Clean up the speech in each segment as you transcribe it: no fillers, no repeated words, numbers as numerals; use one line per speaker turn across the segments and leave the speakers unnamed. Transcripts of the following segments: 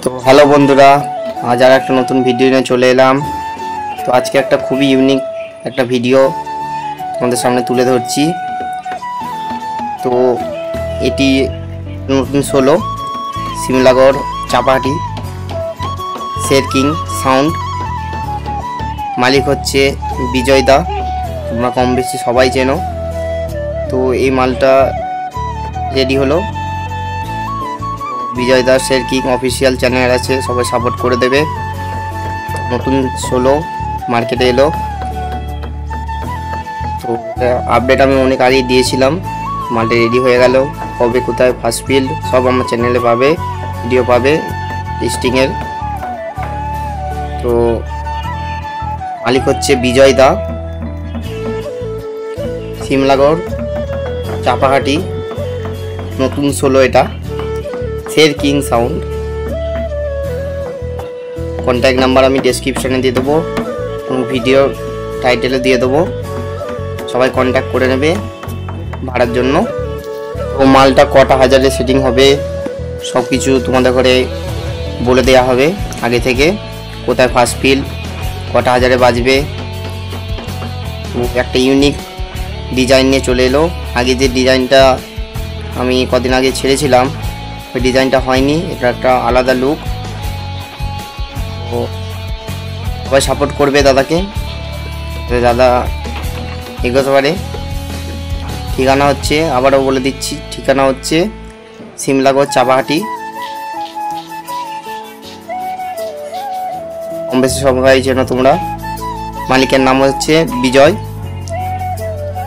তো হ্যালো বন্ধুরা, আজ আর একটা নতুন ভিডিও নিয়ে চলে এলাম। তো আজকে একটা খুবই ইউনিক একটা ভিডিও তোমাদের সামনে তুলে ধরছি। তো এটি নতুন 16 সিমলাগড় চাপাহাটি শের কিং সাউন্ড, মালিক হচ্ছে বিজয় দা, তোমরা কম বেশি সবাই চেনো। তো এই মালটা রেডি হলো। বিজয় দাস শের কিং অফিসিয়াল চ্যানেল আছে, সবাই সাপোর্ট করে দেবে। নতুন 16 মার্কেটে এলো। তো আপডেট আমি অনেক আগেই দিয়েছিলাম, মালটা রেডি হয়ে গেল। কবে কোথায় ফার্স্ট ফিল্ড সব আমার চ্যানেলে পাবে, ভিডিও পাবে লিস্টিংয়ের। তো মালিক হচ্ছে বিজয় দা, সিমলাগড় চাপাহাটি, নতুন 16 এটা শের কিং সাউন্ড। কন্ট্যাক্ট নাম্বার আমি ডেসক্রিপশনে দিয়ে দেবো এবং ভিডিও টাইটেলে দিয়ে দেবো, সবাই কন্ট্যাক্ট করে নেবে ভাড়ার জন্য। তো মালটা কটা হাজারে সেটিং হবে সব কিছু তোমাদের ঘরে বলে দেওয়া হবে আগে থেকে, কোথায় ফার্স্ট ফিল, কটা হাজারে বাজবে। তো একটা ইউনিক ডিজাইন নিয়ে চলে এলো। আগে যে ডিজাইনটা আমি কদিন আগে ছেড়েছিলাম ওই ডিজাইনটা হয়নি, এটা একটা আলাদা লুক। তো সবাই সাপোর্ট করবে দাদাকে, দাদা এগোতে পারে। ঠিকানা হচ্ছে, আবারও বলে দিচ্ছি, ঠিকানা হচ্ছে সিমলাগড় চাপাহাটি। কম বেশি সবাই চেনো তোমরা। মালিকের নাম হচ্ছে বিজয়।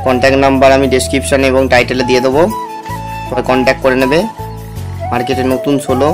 কন্ট্যাক্ট নাম্বার আমি ডেসক্রিপশানে এবং টাইটেলে দিয়ে দেবো, সবাই কন্ট্যাক্ট করে নেবে। মার্কেটে নতুন 16